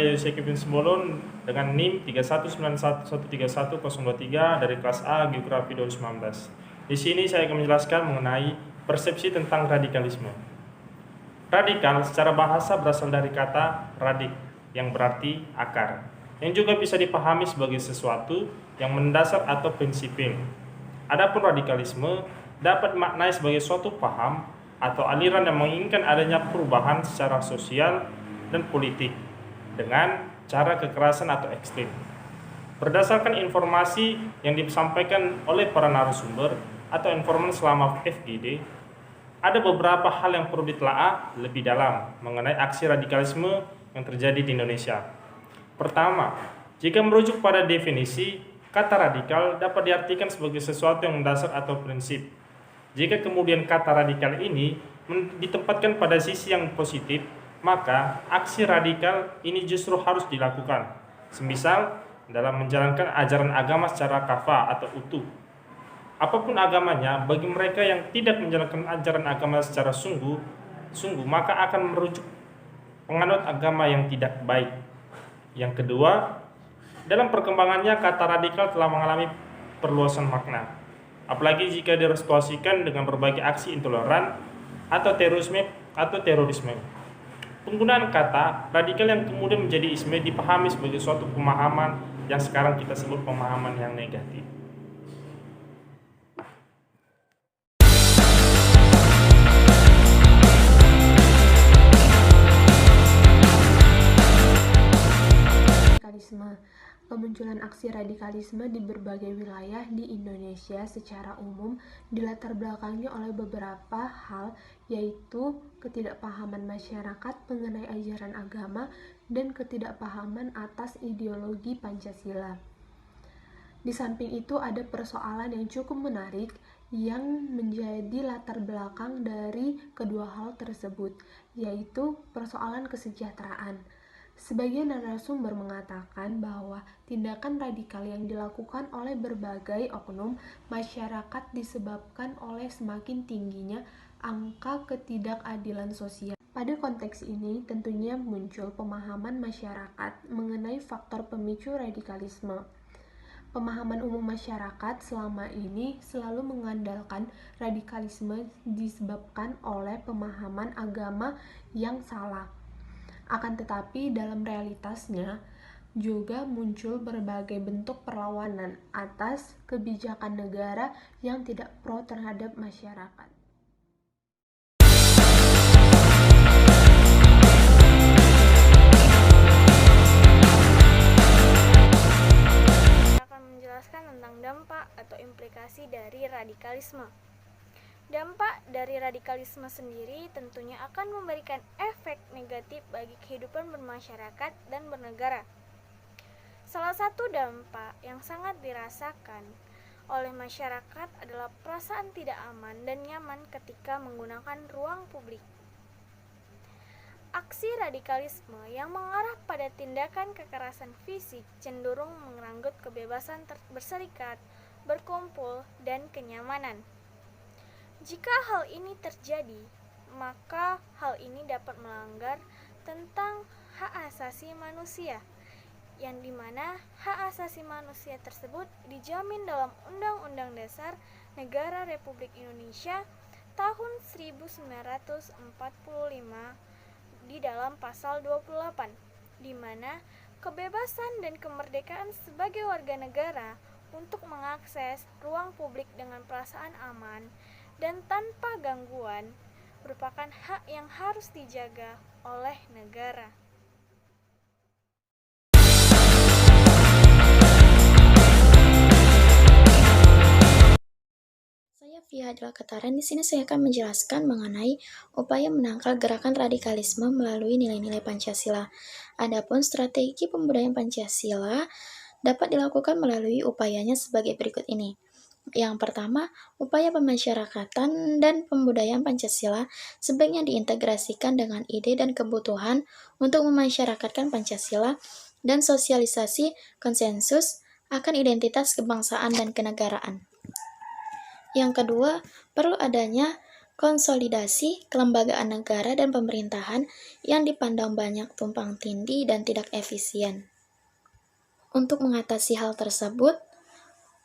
saya Yosef Kevin Simbolon dengan NIM 319113123 dari kelas A Geografi 2019. Di sini saya akan menjelaskan mengenai persepsi tentang radikalisme. Radikal secara bahasa berasal dari kata radik yang berarti akar, yang juga bisa dipahami sebagai sesuatu yang mendasar atau prinsipil. Adapun radikalisme dapat dimaknai sebagai suatu paham atau aliran yang menginginkan adanya perubahan secara sosial dan politik dengan cara kekerasan atau ekstrim. Berdasarkan informasi yang disampaikan oleh para narasumber atau informan selama FGD, ada beberapa hal yang perlu ditelaah lebih dalam mengenai aksi radikalisme yang terjadi di Indonesia. Pertama, jika merujuk pada definisi, kata radikal dapat diartikan sebagai sesuatu yang mendasar atau prinsip. Jika kemudian kata radikal ini ditempatkan pada sisi yang positif, maka aksi radikal ini justru harus dilakukan, semisal dalam menjalankan ajaran agama secara kafah atau utuh. Apapun agamanya, bagi mereka yang tidak menjalankan ajaran agama secara sungguh, maka akan merujuk penganut agama yang tidak baik. Yang kedua, dalam perkembangannya kata radikal telah mengalami perluasan makna, apalagi jika direlasikan dengan berbagai aksi intoleran atau terorisme. Penggunaan kata radikal yang kemudian menjadi isme dipahami sebagai suatu pemahaman yang sekarang kita sebut pemahaman yang negatif. Kemunculan aksi radikalisme di berbagai wilayah di Indonesia secara umum dilatar belakangi oleh beberapa hal, yaitu ketidakpahaman masyarakat mengenai ajaran agama dan ketidakpahaman atas ideologi Pancasila. Di samping itu ada persoalan yang cukup menarik yang menjadi latar belakang dari kedua hal tersebut, yaitu persoalan kesejahteraan. Sebagian narasumber mengatakan bahwa tindakan radikal yang dilakukan oleh berbagai oknum masyarakat disebabkan oleh semakin tingginya angka ketidakadilan sosial. Pada konteks ini, tentunya muncul pemahaman masyarakat mengenai faktor pemicu radikalisme. Pemahaman umum masyarakat selama ini selalu mengandalkan radikalisme disebabkan oleh pemahaman agama yang salah. Akan tetapi dalam realitasnya juga muncul berbagai bentuk perlawanan atas kebijakan negara yang tidak pro terhadap masyarakat. Saya akan menjelaskan tentang dampak atau implikasi dari radikalisme. Dampak dari radikalisme sendiri tentunya akan memberikan efek negatif bagi kehidupan bermasyarakat dan bernegara. Salah satu dampak yang sangat dirasakan oleh masyarakat adalah perasaan tidak aman dan nyaman ketika menggunakan ruang publik. Aksi radikalisme yang mengarah pada tindakan kekerasan fisik cenderung merenggut kebebasan berserikat, berkumpul, dan kenyamanan. Jika hal ini terjadi, maka hal ini dapat melanggar tentang hak asasi manusia, yang dimana hak asasi manusia tersebut dijamin dalam Undang-Undang Dasar Negara Republik Indonesia tahun 1945 di dalam pasal 28, di mana kebebasan dan kemerdekaan sebagai warga negara untuk mengakses ruang publik dengan perasaan aman dan tanpa gangguan merupakan hak yang harus dijaga oleh negara. Saya Fia Kataran. Di sini saya akan menjelaskan mengenai upaya menangkal gerakan radikalisme melalui nilai-nilai Pancasila. Adapun strategi pembudayaan Pancasila dapat dilakukan melalui upayanya sebagai berikut ini. Yang pertama, upaya pemasyarakatan dan pembudayaan Pancasila sebaiknya diintegrasikan dengan ide dan kebutuhan untuk memasyarakatkan Pancasila dan sosialisasi konsensus akan identitas kebangsaan dan kenegaraan. Yang kedua, perlu adanya konsolidasi kelembagaan negara dan pemerintahan yang dipandang banyak tumpang tindih dan tidak efisien. Untuk mengatasi hal tersebut,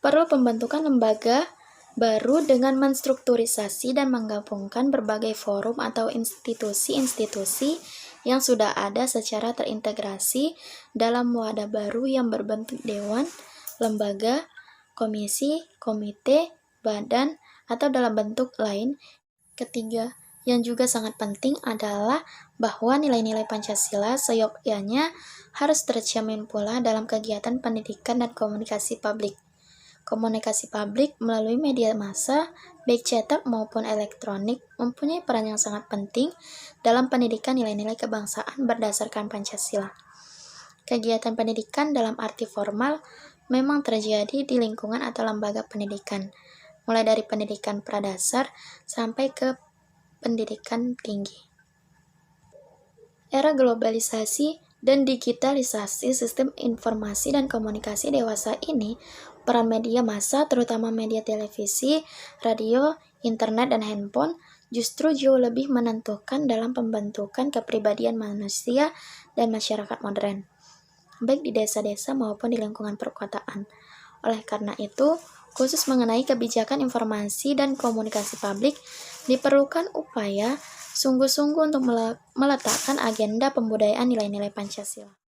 perlu pembentukan lembaga baru dengan menstrukturisasi dan menggabungkan berbagai forum atau institusi-institusi yang sudah ada secara terintegrasi dalam wadah baru yang berbentuk dewan, lembaga, komisi, komite, badan, atau dalam bentuk lain. Ketiga, yang juga sangat penting adalah bahwa nilai-nilai Pancasila seyogyanya harus tercermin pula dalam kegiatan pendidikan dan komunikasi publik. Komunikasi publik melalui media massa, baik cetak maupun elektronik, mempunyai peran yang sangat penting dalam pendidikan nilai-nilai kebangsaan berdasarkan Pancasila. Kegiatan pendidikan dalam arti formal memang terjadi di lingkungan atau lembaga pendidikan, mulai dari pendidikan pradasar sampai ke pendidikan tinggi. Era globalisasi dan digitalisasi sistem informasi dan komunikasi dewasa ini, peran media massa terutama media televisi, radio, internet, dan handphone justru jauh lebih menentukan dalam pembentukan kepribadian manusia dan masyarakat modern, baik di desa-desa maupun di lingkungan perkotaan. Oleh karena itu, khusus mengenai kebijakan informasi dan komunikasi publik, diperlukan upaya sungguh-sungguh untuk meletakkan agenda pembudayaan nilai-nilai Pancasila.